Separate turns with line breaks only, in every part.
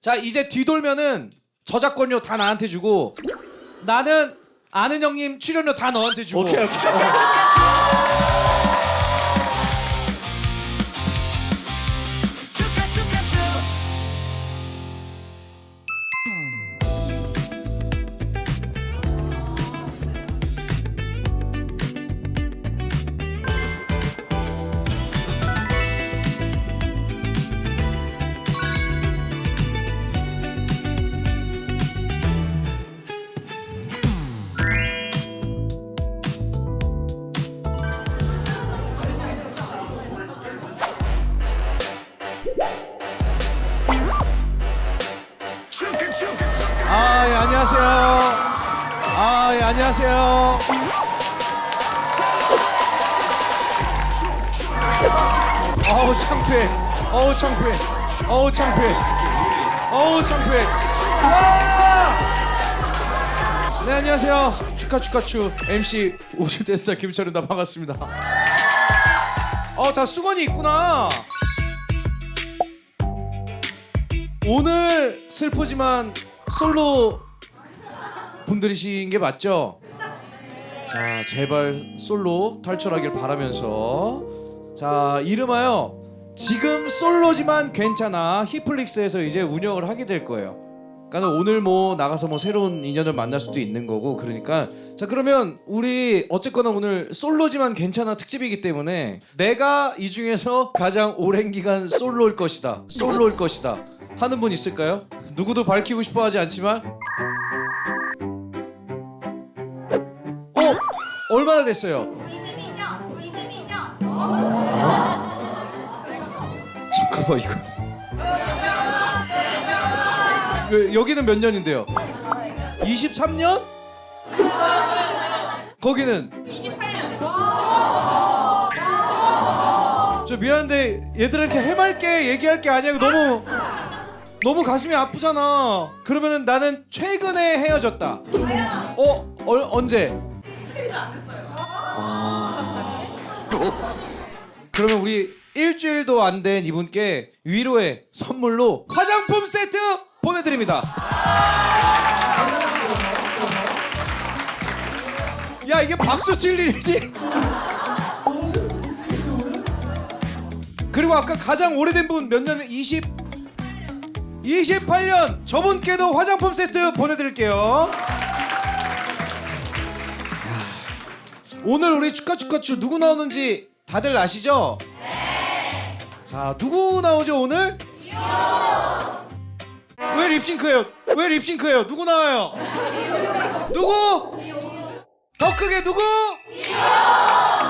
자 이제 뒤돌면은 저작권료 다 나한테 주고 나는 아는 형님 출연료 다 너한테 주고.
오케이.
아, 예, 안녕하세요. 아, 예, 안녕하세요. 어우, 창피해. 어우, 창피해. 어우, 창피해. 어우, 창피해. 아! 네, 안녕하세요. 축하추 MC 우주대스타 김철입니다. 반갑습니다. 다 수건이 있구나. 오늘 슬프지만 솔로 분들이신 게 맞죠? 자, 제발 솔로 탈출하길 바라면서 자, 이름하여 지금 솔로지만 괜찮아 히플릭스에서 이제 운영을 하게 될 거예요. 그러니까 오늘 뭐 나가서 뭐 새로운 인연을 만날 수도 있는 거고 그러니까 자 그러면 우리 어쨌거나 오늘 솔로지만 괜찮아 특집이기 때문에 내가 이 중에서 가장 오랜 기간 솔로일 것이다 하는 분 있을까요? 누구도 밝히고 싶어 하지 않지만 얼마나 됐어요?
22년.
잠깐만 이거 여기는 몇 년인데요? 23년? 거기는?
28년.
저 미안한데 얘들아 이렇게 해맑게 얘기할 게 아니야. 너무 가슴이 아프잖아. 그러면은 나는 최근에 헤어졌다. 언제?
7일도 안 됐어요.
그러면 우리 일주일도 안 된 이분께 위로의 선물로 화장품 세트 보내드립니다. 야 이게 박수 칠 일이니? 그리고 아까 가장 오래된 분 몇 년은 28년 저분께도 화장품 세트 보내드릴게요. 오늘 우리 축하추 누구 나오는지 다들 아시죠? 네. 자 누구 나오죠 오늘? 왜 립싱크예요? 누구 나와요? 누구? 더 크게 누구?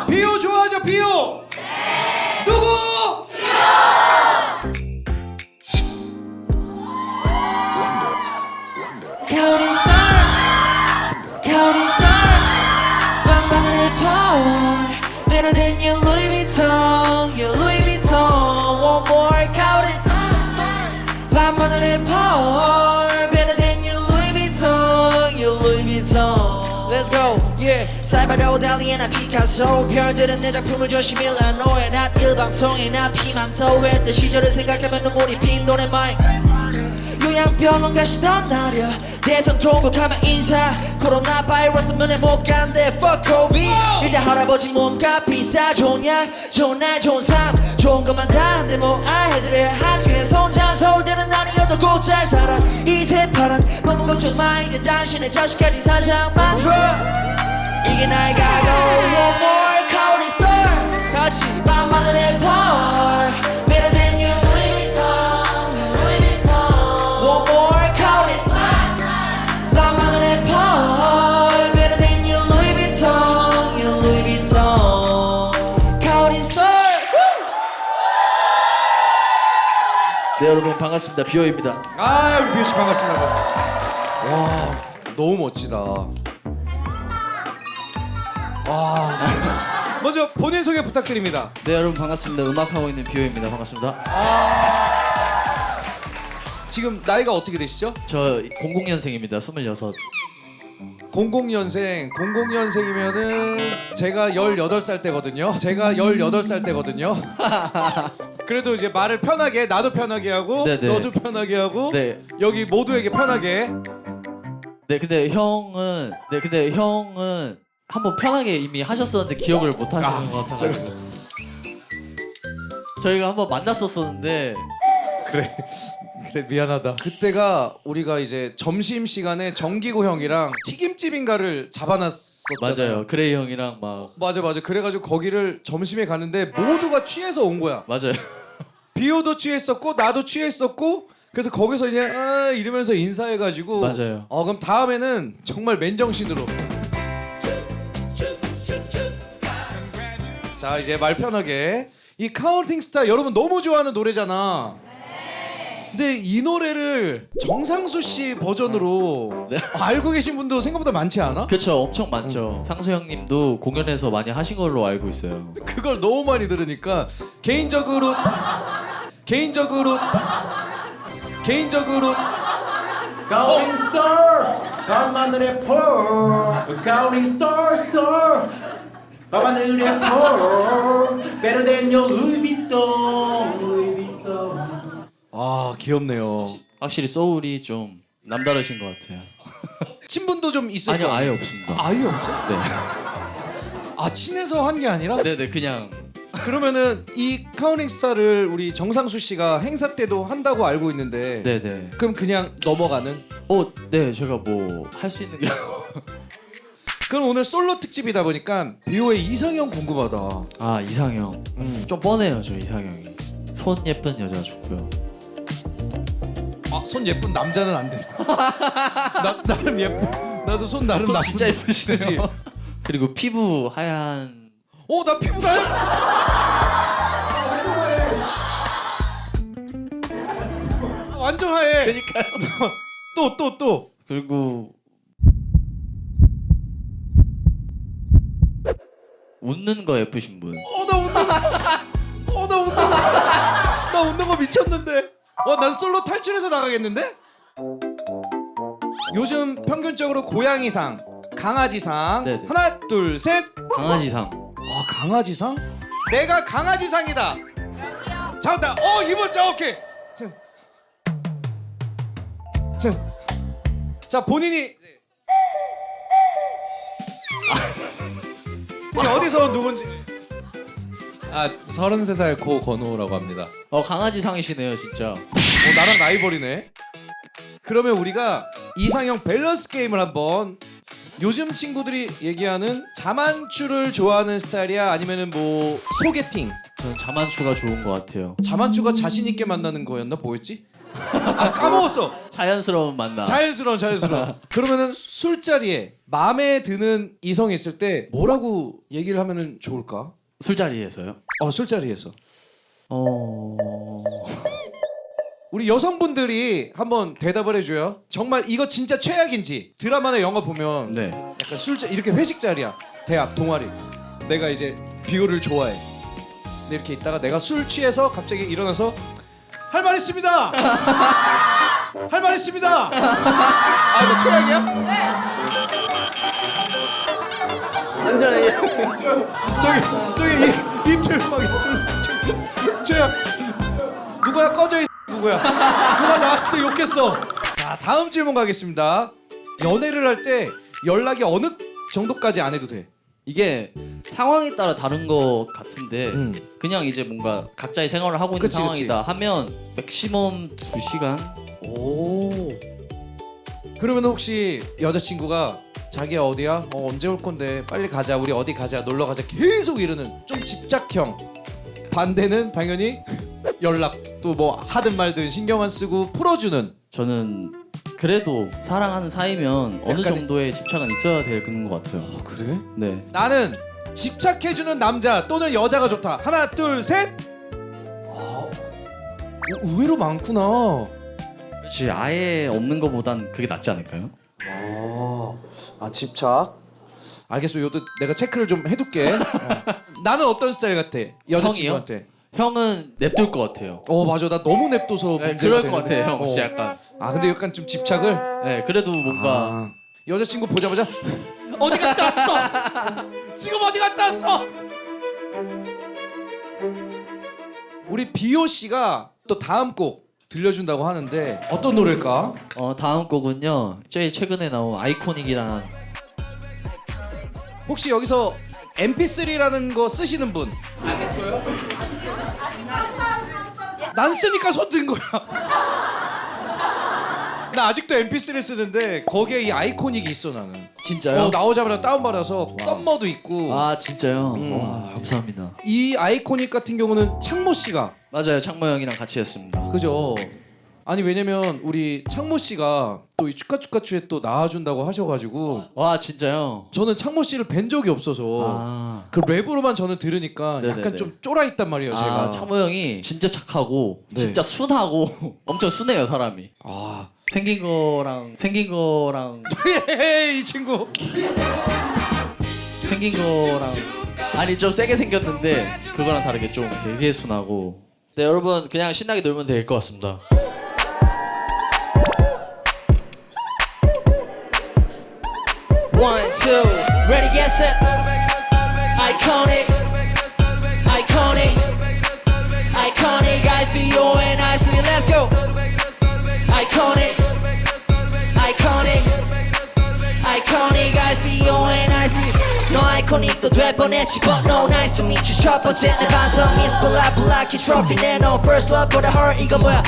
비오 좋아하죠 비오? 네. 누구?
Counting star, counting star. 밤하늘의 power, better than your Louis Vuitton, your Louis Vuitton. One more counting stars. 밤하늘의 power, better than your Louis Vuitton, your Louis Vuitton. Let's go, yeah. 살바라오 달리에나 피카소 별들은 내 작품을 조심히 밀라노에 난 일방송에 난 피망서 했던 시절을 생각하면 눈물이 핀 노래 마이크 요양병원 가시던 날이야 대선 통곡하면 인사 코로나 바이러스 면회 못 간대 fuck covid 이제 할아버지 몸값 비싸 좋냐 좋은 날 좋은 삶 좋은 것만 다 한데 뭐 해드려야 하지 손자 서울대는 아니어도 꼭 잘 살아 이 새파란 너무 걱정 마 이제 당신의 자식까지 사장 만들어 이게 나의 각오 One more counting stars 같이 밤하늘의 power better than you One more counting stars 밤하늘의 power better than you Louis Vuitton you Louis Vuitton counting stars 네 여러분 반갑습니다 비오입니다
아 우리 비오씨 반갑습니다. 와 너무 멋지다. 와 먼저 본인 소개 부탁드립니다.
네 여러분 반갑습니다 음악하고 있는 비오입니다 반갑습니다
지금 나이가 어떻게 되시죠?
저 00년생입니다 26
00년생이면은 제가 18살 때거든요. 그래도 이제 말을 편하게 나도 편하게 하고
네네.
너도 편하게 하고
네.
여기 모두에게 편하게.
네, 근데 형은 한번 편하게 이미 하셨었는데 기억을 못 하시는 것 같아가지고 저희가 한번 만났었었는데
그래 미안하다. 그때가 우리가 이제 점심 시간에 정기고 형이랑 튀김집인가를 잡아놨었잖아요.
맞아요. 그레이 형이랑 막
맞아. 그래가지고 거기를 점심에 가는데 모두가 취해서 온 거야.
맞아요.
비오도 취했었고 나도 취했었고 그래서 거기서 이제 이러면서 인사해가지고
맞아요.
그럼 다음에는 정말 맨정신으로. 자 이제 말 편하게. 이 카운팅 스타 여러분 너무 좋아하는 노래잖아. 근데 이 노래를 정상수 씨 버전으로
네.
알고 계신 분도 생각보다 많지 않아?
그쵸, 엄청 많죠. 상수 형님도 공연에서 많이 하신 걸로 알고 있어요.
그걸 너무 많이 들으니까 개인적으로
Counting star, 밤하늘의 펄. Counting star, star. 밤하늘의 펄. Better than your Louis Vuitton, Louis Vuitton.
아 귀엽네요.
확실히 소울이 좀 남다르신 것 같아요.
친분도 좀 있을
아니요,
거
아예 없습니다.
아예 없어?
네,
아 친해서 한 게 아니라?
네네, 그냥
그러면은 이 카운팅 스타를 우리 정상수 씨가 행사 때도 한다고 알고 있는데
네네.
그럼 그냥 넘어가는?
네, 제가 뭐 할 수 있는 게
그럼 오늘 솔로 특집이다 보니까 비오의 이상형 궁금하다.
아, 이상형. 좀 뻔해요, 저 이상형이. 손 예쁜 여자 좋고요.
손 예쁜 남자는 안 돼. 나름 예쁜. 나도 손 나름
손
나쁜.
진짜 예쁘시네요.
그치?
그리고 피부 하얀.
나 피부다. 완전 하얘.
그러니까요.
또.
그리고 웃는 거 예쁘신 분.
나 웃는 거 미쳤는데. 난 솔로 탈출해서 나가겠는데? 요즘 평균적으로 고양이상, 강아지상.
네네.
하나, 둘, 셋.
강아지상.
강아지상? 내가 강아지상이다. 잠깐. 이번 자 오케이. 자 본인이 어디서 누군지.
33살 고건우라고 합니다.
강아지상이시네요, 진짜.
나랑 라이벌이네. 그러면 우리가 이상형 밸런스 게임을 한번. 요즘 친구들이 얘기하는 자만추를 좋아하는 스타일이야 아니면은 뭐 소개팅?
저는 자만추가 좋은 것 같아요.
자만추가 자신 있게 만나는 거였나? 뭐였지? 까먹었어.
자연스러운 만남.
자연스러운. 그러면은 술자리에 마음에 드는 이성이 있을 때 뭐라고 얘기를 하면은 좋을까?
술자리에서요?
술자리에서. 우리 여성분들이 한번 대답을 해줘요. 정말 이거 진짜 최악인지. 드라마나 영화 보면
네.
약간 이렇게 회식 자리야. 대학 동아리. 내가 이제 비오를 좋아해. 근데 이렇게 있다가 내가 술 취해서 갑자기 일어나서 할 말 있습니다. 할 말 있습니다. 이거 최악이야? 저기 입틀 최악. 누구야 꺼져. 누구야? 누가 나한테 욕했어? 자 다음 질문 가겠습니다. 연애를 할 때 연락이 어느 정도까지 안 해도 돼?
이게 상황에 따라 다른 것 같은데 그냥 이제 뭔가 각자의 생활을 하고 있는
그치.
상황이다 하면 맥시멈 2시간?
오. 그러면 혹시 여자친구가 자기야 어디야? 언제 올 건데 빨리 가자. 우리 어디 가자. 놀러 가자. 계속 이러는 좀 집착형. 반대는 당연히 연락도 뭐 하든 말든 신경 안 쓰고 풀어주는.
저는 그래도 사랑하는 사이면 어느
약간의-
정도의 집착은 있어야 되는 것 같아요.
그래?
네.
나는 집착해주는 남자 또는 여자가 좋다. 하나 둘 셋. 의외로 많구나.
그렇지, 아예 없는 것보단 그게 낫지 않을까요?
집착. 알겠어. 요도 내가 체크를 좀 해둘게. 나는 어떤 스타일 같아? 여자친구한테.
형은 냅둘 것 같아요.
맞아. 나 너무 냅둬서
네,
문제가
그럴
되는
것 같아요, 형.
어.
진짜 약간.
근데 약간 좀 집착을.
네, 그래도 뭔가
여자친구 보자마자 어디 갔다 왔어? 지금 어디 갔다 왔어? 우리 비오 씨가 또 다음 곡 들려준다고 하는데 어떤 노래일까?
다음 곡은요. 제일 최근에 나온 아이코닉이라는
혹시 여기서 MP3라는 거 쓰시는 분? 난 쓰니까 손 든 거야. 나 아직도 MP3를 쓰는데 거기에 이 아이코닉이 있어 나는.
진짜요?
나오자마자 다운받아서 썸머도 있고.
아 진짜요? 와 감사합니다.
이 아이코닉 같은 경우는 창모 씨가
맞아요. 창모 형이랑 같이 했습니다.
그죠? 아니 왜냐면 우리 창모 씨가 또 이 축하추에 또 나와준다고 하셔가지고
와 진짜요?
저는 창모 씨를 뵌 적이 없어서
아,
그 랩으로만 저는 들으니까
네네네.
약간 좀 쫄아 있단 말이에요 제가.
창모 형이 진짜 착하고
네.
진짜 순하고 엄청 순해요 사람이.
아
생긴 거랑
이 친구.
생긴 거랑 아니 좀 세게 생겼는데 그거랑 다르게 좀 되게 순하고. 네 여러분 그냥 신나게 놀면 될 것 같습니다.
One, two, ready, get set. Iconic, iconic, iconic. I see you and I see you. Let's go. Iconic, iconic, iconic. I see you and I see you. 너 아이코닉도 될 뻔했지 but no nice to meet you 첫 번째 내 반성 is black black 이 trophy 내놓은 first love for the heart 이건 뭐야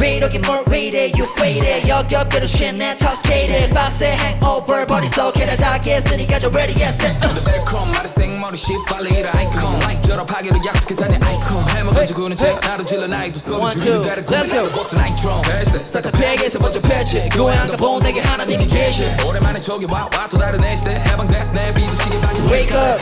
위력이 뭘 rated you faded 역겹게도 shit 내 toxicated 박스에 hangover 버리 속에다 다 깼으니까 좀 ready get set
벨크롬 말에 생머리 시팔리라 아이콘 졸업하기로 약속했잖니 아이콘 해먹은 주구는 제 나를 질러 나이도 소리
One,
줄이는
two,
데를
let's go.
보스 나이트로
싹다 팩에서 먼저 패치 교회안가 본 내게 하나님이 계시
오랜만에 저기 와또 다른 내 시대 해방됐어 내 믿으시길 바지
Wake up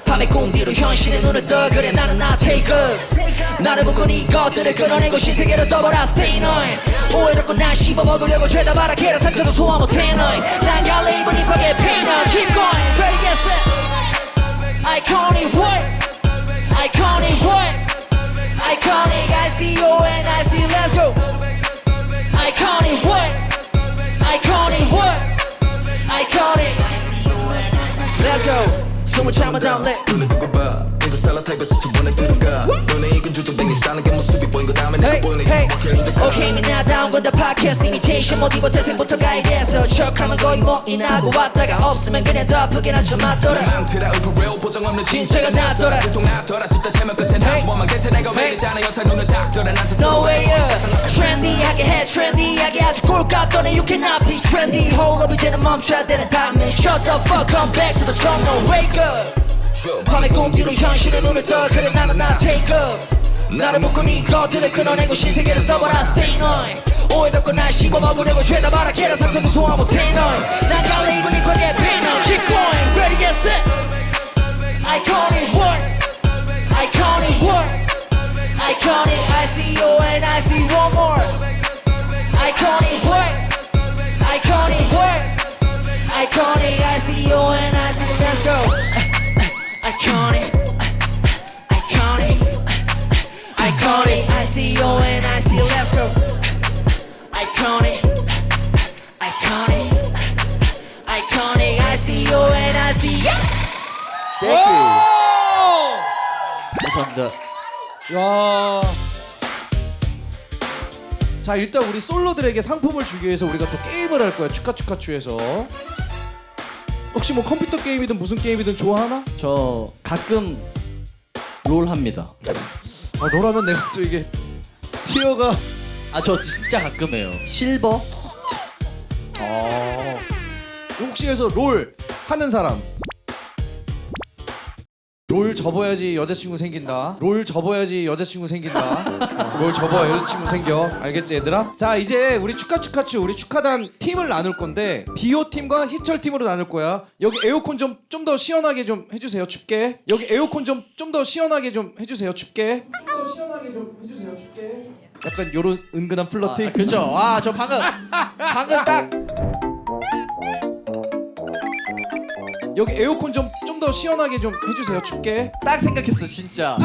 밤의 꿈 뒤로 현실의 눈을 떠 그래 나는 나 take up 나를 묶은 이것들을 끌어내고 신세계로 떠버려 say none 오해롭고 난 씹어먹으려고 죄다 바라 계란 삼켜도 소화 못해 넌난 갈래 입은 이 속에 pain on keep going ready get set iconic what iconic what iconic I see you and I see you let's go iconic what iconic what iconic let's go 숨을 참아 down let
눈을 뜨고 봐 인터스텔라 타입에서 저번에 들어가 눈에 익은 주종댕이 스타는 게 모습이 보인 거 다음에 내가 보이는
hey,
게
okay, me now down with the podcast imitation 못 입어 태생부터 가이드해서 척하면 거의 뭐 인하고 왔다가 없으면 그냥 덮으긴 하죠 맞더라
망티라 울프레오 보장 없는
진짜가 낫더라
보통 낫더라 집단 태면 끝에 나서 원만 개체 내가 왜 이러잖아 여타 눈을 닥더라 난
No way trendy하게 해 trendy하게 아주 꼴값더네 You cannot be trendy Hold up 이제는 멈춰야 되는 타이밍 Shut the fuck come back to the jungle Wake up 밤의 꿈 뒤로 현실의 눈을 떠 그래 나는 나 take up 나를 묶은 이것들을 끊어내고 신세계를 떠버려 say none 오해롭고 날 씹어먹으려고 죄다 바라 계란 삼켜도 소화 못해 넌난 갈래 even if I get pain on Keep going ready get set Iconic what Iconic what Iconic I see you and I see one more Iconic what Iconic what Iconic I see you and I see let's go Iconic Iconic Iconic I see you and I see let's go Iconic Iconic Iconic I see you and I see
감사합니다.
야. 자 일단 우리 솔로들에게 상품을 주기 위해서 우리가 또 게임을 할 거야 축하추에서. 혹시 뭐 컴퓨터 게임이든 무슨 게임이든 좋아하나?
저 가끔 롤 합니다.
롤하면 내가 또 이게 티어가
아 저 진짜 가끔 해요. 실버?
혹시 해서 롤 하는 사람 롤 접어야지 여자친구 생긴다. 롤 접어야지 여자친구 생긴다. 롤 접어야 여자친구 생겨. 알겠지 얘들아? 자 이제 우리 축하추 우리 축하단 팀을 나눌 건데 비오 팀과 희철 팀으로 나눌 거야. 여기 에어컨 좀 더 시원하게 좀 해주세요. 춥게. 여기 에어컨 좀 더 시원하게 좀 해주세요. 춥게. 좀 더 시원하게 좀 해주세요. 춥게. 약간 요런 은근한 플러팅.
그쵸. 저 방금 딱
여기 에어컨 좀 더 시원하게 좀 해주세요. 춥게.
딱 생각했어 진짜.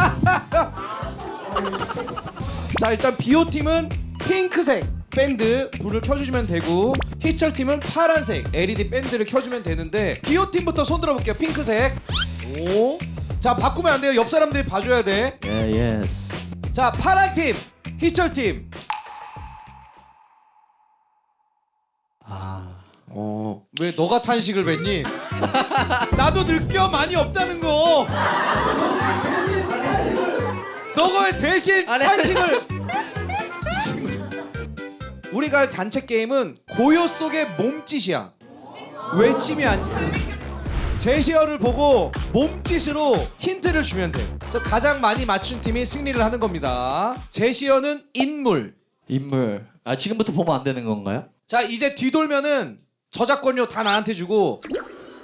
자 일단 비오 팀은 핑크색 밴드 불을 켜주시면 되고 희철 팀은 파란색 LED 밴드를 켜주면 되는데 비오 팀부터 손 들어볼게요. 핑크색. 오. 자 바꾸면 안 돼요. 옆 사람들이 봐줘야 돼.
예스.
자 파란 팀 희철 팀. 왜 너가 탄식을 뱉니? 나도 느껴 많이 없다는 거. 너가 왜 대신 탄식을? 우리가 할 단체 게임은 고요 속의 몸짓이야. 외침이 아니야. 제시어를 보고 몸짓으로 힌트를 주면 돼. 그래서 가장 많이 맞춘 팀이 승리를 하는 겁니다. 제시어는 인물.
인물. 아 지금부터 보면 안 되는 건가요?
자 이제 뒤돌면은 저작권료 다 나한테 주고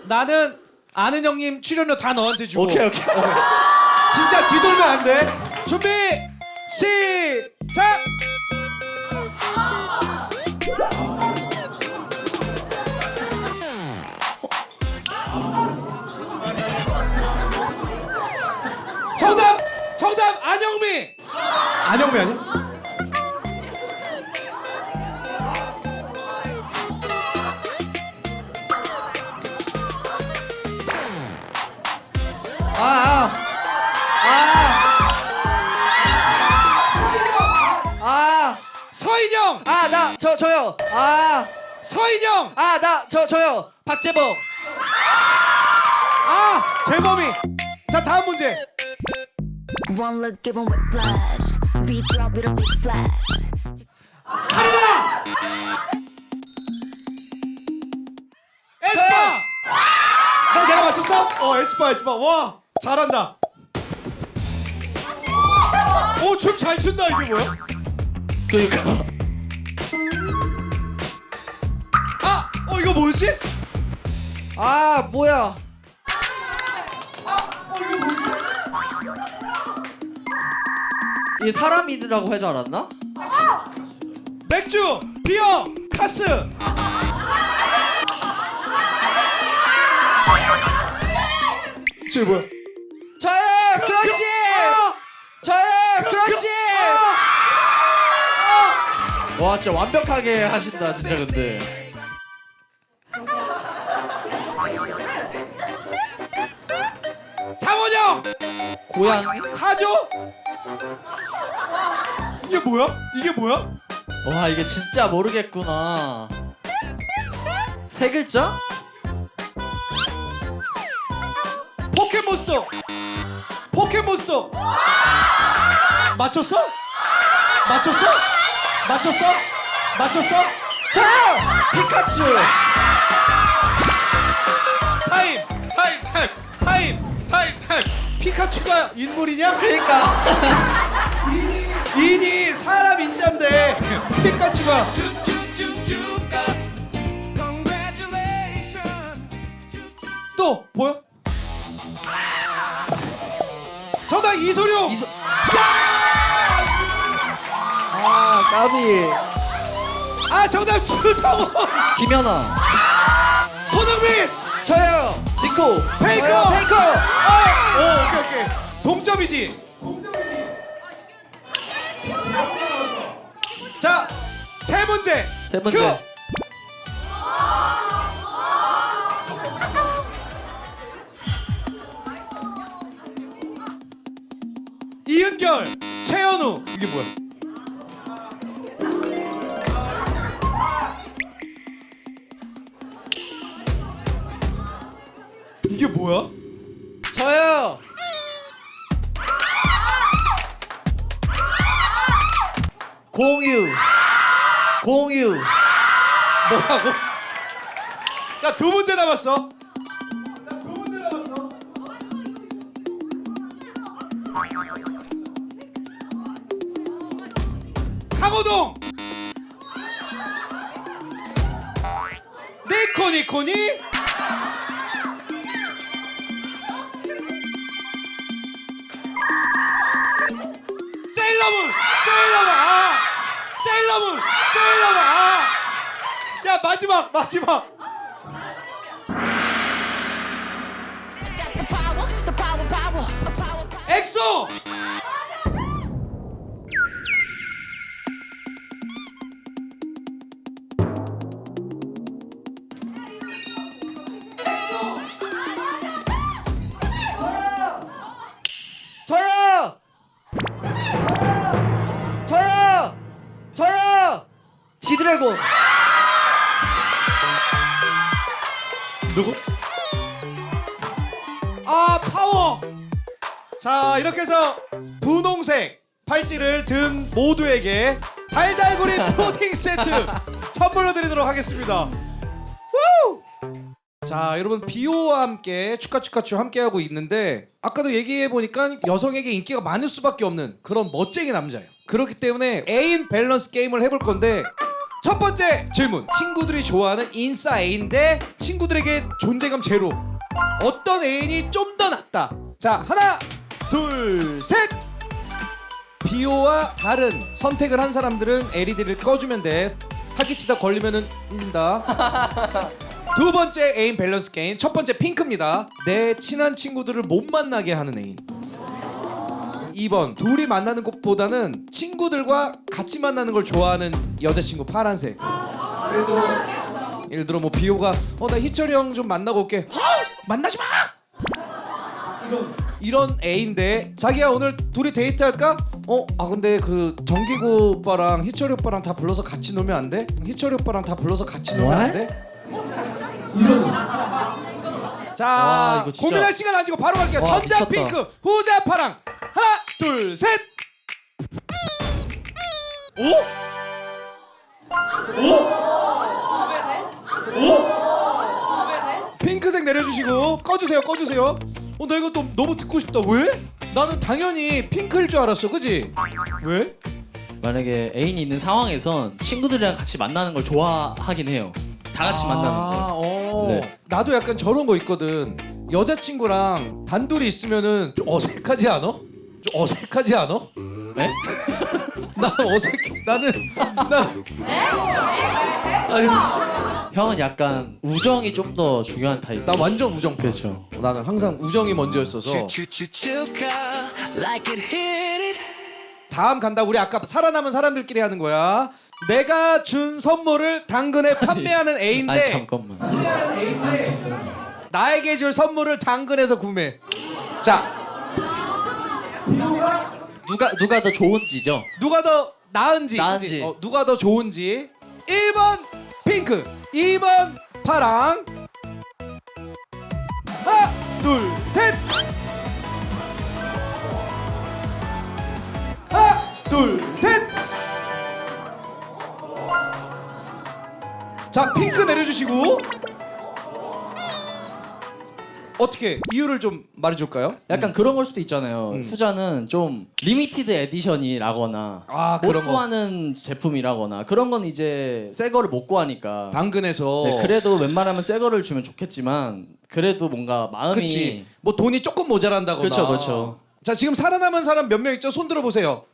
나는 아는 형님 출연료 다 너한테 주고.
오케이.
진짜 뒤돌면 안 돼. 준비 시작. 정답 안영미. 안영미 아니야? 서인영.
저요.
서인영.
저요. 박재범.
재범이. 자 다음 문제.
One look given with flash. Beat drop with a big flash.
카리나. 에스파. 내가 맞췄어? 에스파. 와 잘한다. 오 춤 잘 춘다. 이게 뭐야?
그러니까.
이거 뭐지?
뭐야? 이 사람이라고 하지 않았나?
맥주, 비어, 카스. 쟤 뭐야?
저요, 크러쉬. 저요, 크러쉬.
와 진짜 완벽하게 하신다 진짜 근데.
장원영,
고양이?
타조. 이게 뭐야?
와 이게 진짜 모르겠구나. 세 글자?
포켓몬스터. 맞췄어?
저요, 피카츄.
타임. 피카츄가 인물이냐?
그러니까.
인이 사람 인자인데 피카츄가. 또 보여? 정답 이소룡.
까비.
정답 주성훈.
김연아.
손흥민.
저요,
지코.
페이커.
저요, 페이커.
오케이. 동점이지. 자, 세 문제. 큐. 이은결, 최현우. 이게 뭐야? 이게 뭐야?
저요.
공유.
뭐라고? 자, 두 문제 남았어. 강호동. 니코니. 세일러문. 야 마지막. 엑소.
저요.
누구? 아 파워. 자 이렇게 해서 분홍색 팔찌를 든 모두에게 달달구리 푸딩 세트 선물로 드리도록 하겠습니다. 자 여러분 비오와 함께 축하축하축 함께하고 있는데 아까도 얘기해보니까 여성에게 인기가 많을 수밖에 없는 그런 멋쟁이 남자예요. 그렇기 때문에 애인 밸런스 게임을 해볼 건데 첫 번째 질문, 친구들이 좋아하는 인싸 애인 대 친구들에게 존재감 제로, 어떤 애인이 좀 더 낫다. 자 하나 둘 셋. 비오와 다른 선택을 한 사람들은 LED를 꺼주면 돼. 사기치다 걸리면은 인다. 두 번째 애인 밸런스 게임, 첫 번째 핑크입니다. 내 친한 친구들을 못 만나게 하는 애인. 2번 둘이 만나는 것보다는 친구들과 같이 만나는 걸 좋아하는 여자친구 파란색. 예를 들어 뭐 비오가 나 희철이 형 좀 만나고 올게. 만나지 마. 이런 애인데 자기야 오늘 둘이 데이트할까? 근데 그 정기고 오빠랑 희철이 오빠랑 다 불러서 같이 놀면 안 돼? 희철이 오빠랑 다 불러서 같이 놀면 안 돼? 자
와, 이거 진짜-
고민할 시간 안 주고 바로 갈게요.
와,
전자
미쳤다.
핑크 후자 파랑. 하나 둘 셋. 오? 핑크색 내려주시고 꺼주세요. 나 이거 또 너무 듣고 싶다. 왜? 나는 당연히 핑크일 줄 알았어. 그지? 왜?
만약에 애인이 있는 상황에선 친구들이랑 같이 만나는 걸 좋아하긴 해요. 다 같이 만나는 거. 네.
나도 약간 저런 거 있거든. 여자친구랑 단둘이 있으면은 좀 어색하지 않아?
네?
나 어색해. 나는 아니,
형은 약간 우정이 좀 더 중요한 타입.
나 완전 우정파.
그렇죠.
나는 항상 우정이 먼저였어서. 다음 간다. 우리 아까 살아남은 사람들끼리 하는 거야. 내가 준 선물을 당근에 판매하는
아니
애인데
잠깐만.
나에게 줄 선물을 당근에서 구매. 자
누가 더 좋은지죠?
누가 더 나은지,
나은지.
그치? 누가 더 좋은지. 1번 핑크, 2번 파랑. 하나 둘 셋. 하나 둘 셋. 자 핑크 내려주시고. 어떻게 이유를 좀 말해줄까요?
약간 그런 걸 수도 있잖아요. 후자는 좀 리미티드 에디션이라거나
아,
못
그런 거.
구하는 제품이라거나 그런 건 이제 새 거를 못 구하니까.
당근에서.
네, 그래도 웬만하면 새 거를 주면 좋겠지만 그래도 뭔가 마음이.
그치. 뭐 돈이 조금 모자란다거나.
그렇죠.
자 지금 살아남은 사람 몇 명 있죠? 손 들어보세요.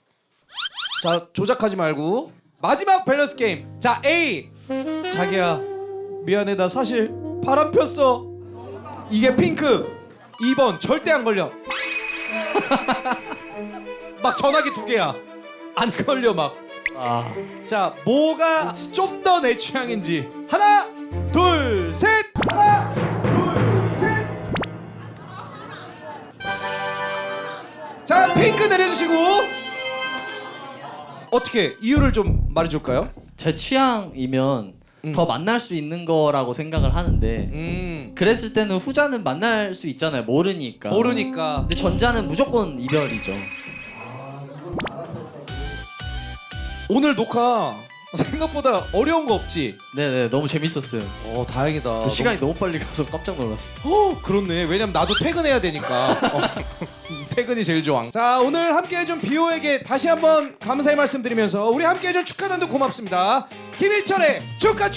자 조작하지 말고 마지막 밸런스 게임. 자 A. 자기야 미안해 나 사실 바람 폈어. 이게 핑크. 2번 절대 안 걸려. 막 전화기 2개야. 안 걸려 막.
아,
자 뭐가 좀 더 내 취향인지. 하나 둘 셋. 하나 둘 셋. 자 핑크 내려주시고. 어떻게 이유를 좀 말해줄까요?
제 취향이면 더 만날 수 있는 거라고 생각을 하는데 그랬을 때는 후자는 만날 수 있잖아요. 모르니까. 근데 전자는 무조건 이별이죠.
오늘 녹화 생각보다 어려운 거 없지?
네네, 너무 재밌었어요.
다행이다.
시간이 너무 빨리 가서 깜짝 놀랐어.
그렇네. 왜냐면 나도 퇴근해야 되니까. 퇴근이 제일 좋아. 자 오늘 함께해준 비오에게 다시 한번 감사의 말씀드리면서 우리 함께해준 축하단도 고맙습니다. 김희철의 축하.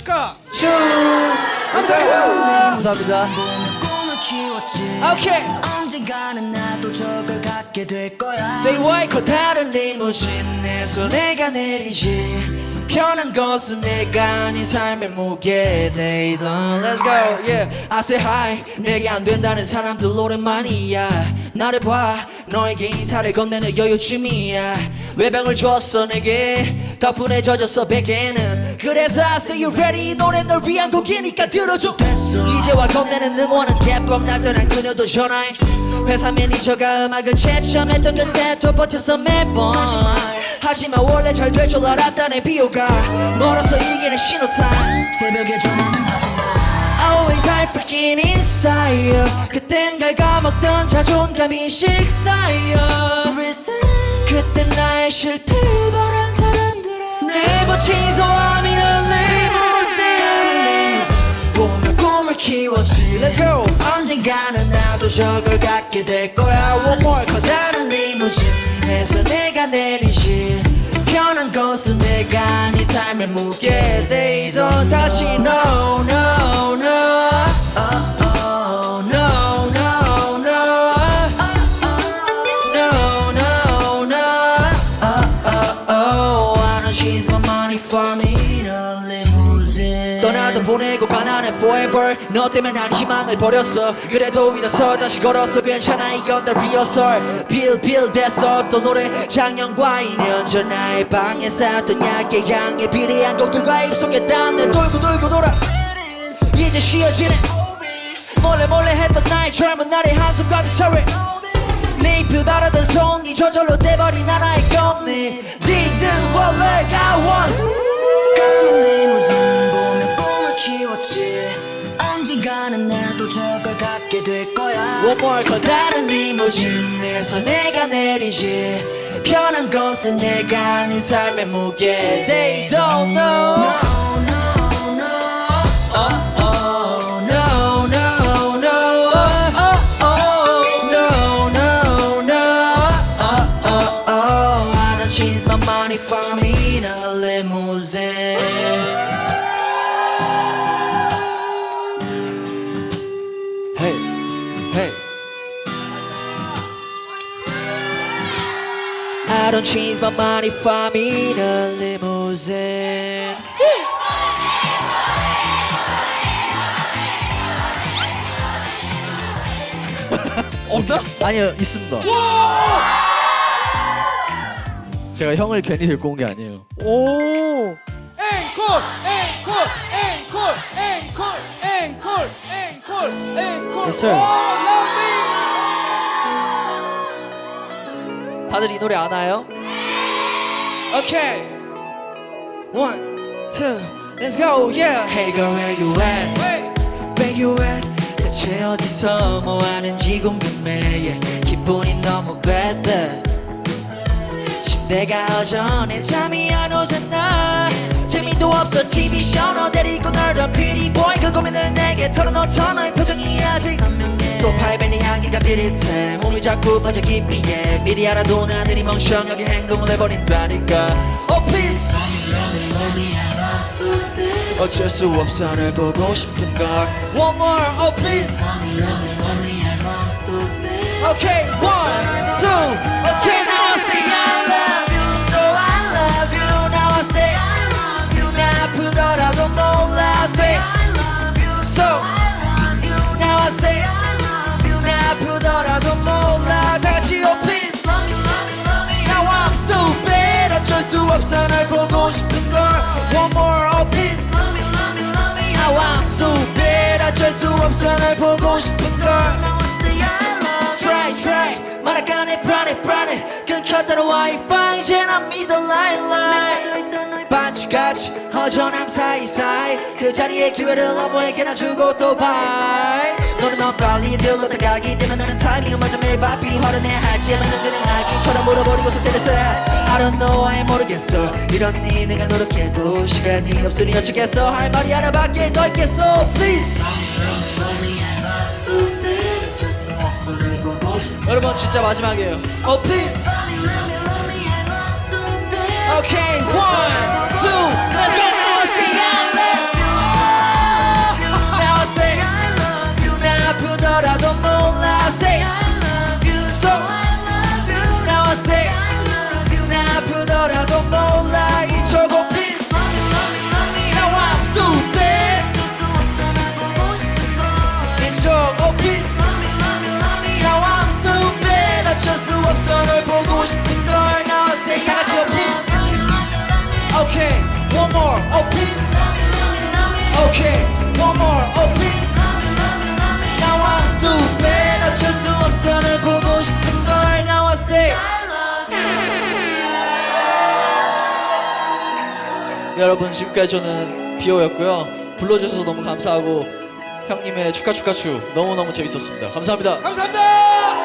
감사합니다.
감사합니다.
꿈을 키웠지
오케이.
언젠가는 나도 저걸 갖게 될 거야
Say why?
다른 리무진 내 손에가 내리지 편한 것은 내가 네 삶의 무게 They don't let's go yeah I say hi 내게 안 된다는 사람들 오랜만이야 나를 봐 너에게 인사를 건네는 여유쯤이야 외병을 줬어 내게 덕분에 젖었어 베개는 그래서 I say you ready 이 노래 널 위한 곡이니까 들어줘 이제와 건네는 응원은 개뻥 날 떠난 그녀도 전화해 회사 매니저가 음악을 채점했던 그때 또 버텼어 매번 하지만 원래 잘 될 줄 알았다네 비오가 멀어서 이기는 신호탄 새벽에 전화는 하지마 Always high freaking inside 그땐 갉아먹던 자존감이 식사여 그땐 나의 실패를 바란 사람들은 Never change so I'm in a limousine 보며 꿈을 키웠지 Let's go 언젠가는 나도 저걸 갖게 될 거야 One more 커다란 리무진에서 내가 내리지 편한 것은 내가 네 삶의 무게 They don't 다시 no no no no no no no no no I know she's my money for me in a limousine 떠나도 보내고 가나는 forever 너 때문에 난 희망을 버렸어 그래도 일어서 다시 걸었어 괜찮아 이건 다 리허설 빌 됐어 또 노래 작년과 2년 전 나의 방에 쌓였던 약의 향에 비례한 곡들과 입속에 닿네 돌고 돌아 이제 쉬어지네 몰래 했던 나의 젊은 날의 한숨 가득 차래 내 잎을 바라던 손이 저절로 돼버린 하나의 꽃잎 Didn't work like I want 리무진 보며 꿈을 키웠지 언젠가는 나도 저걸 갖게 될 거야 One more 커다란 리무진에서 내가 내리지 편한 것은 내가 네 삶의 무게 They don't know She's my money for me in a limousine Hey, hey I don't change my money for me in a limousine
없나?
아니요 있습니다. 제가 형을 괜히 데리고 온 게 아니에요.
오 앵콜
Yes, sir. 다들 이 노래 아나요?
Okay 1, 2, let's go yeah Hey girl where you at Where you at 대체 어디서 뭐하는지 궁금해 yeah. 기분이 너무 bad 침대가 허전해 잠이 안 오잖아 재미도 없어 TV 쇼 너 데리고 놀던 pretty boy 그 고민을 내게 털어놓던 너의 표정이 아직 소파에 밴 향기가 비릿해 몸이 자꾸 빠져 깊이에 미리 알아도 나들이 멍청하게 행동을 해버린다니까 Oh please 어쩔 수 없어 널 보고 싶은 걸 One more oh please Okay 1, 2 Okay now I say I love you So I love you Now I say I love you 나 아프더라도 몰라 Say I love you So I love you Now I say I love you 나 아프더라도 몰라 다시 oh please Now I'm stupid 어쩔 수 없어 널 보고 싶은 걸 One more oh please Now I'm stupid 어쩔 수 없어 널 보고 싶은 걸 Try 말아가네 불안해 끊겼다는 와이파이 이제 난 믿어 line 반지같이 허전함 사이사이 그 자리에 기회를 아무에게나 주고 또 bye 너는 너 빨리 들렀다 가기 때문에 너는 타이밍을 맞아 매일 바삐 화를 내 할지만 너는 아기처럼 물어버리고서 때렸어 I don't know 아예 모르겠어 이런 니 내가 노력해도 시간이 없으니 어쩌겠어 할 말이 하나밖에 더 있겠어 Please 여러분 진짜 마지막이에요 Oh please Okay 1, 2 Let's go Now I say I love you Now I say I love you 나 아프더라도 몰라 Say I love you So I love you Now I say I love you 나 아프더라도 몰라 이쪽으로 please Now I'm stupid 이쪽 Oh please Now I'm stupid 어쩔 수 없어 널 보고 싶은 걸 Now I say 다 같이 oh please Okay, one more oh please Okay, one more oh please Now I'm stupid 어쩔 수 없어 널 보고 싶은 걸 Now I say 여러분 지금까지 저는 비오였고요 불러주셔서 너무 감사하고
형님의 축하 너무너무 재밌었습니다. 감사합니다.
감사합니다.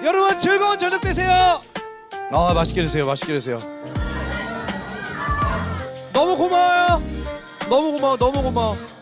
여러분 즐거운 저녁 되세요. 맛있게 드세요. 맛있게 드세요. 너무 고마워요. 너무 고마워.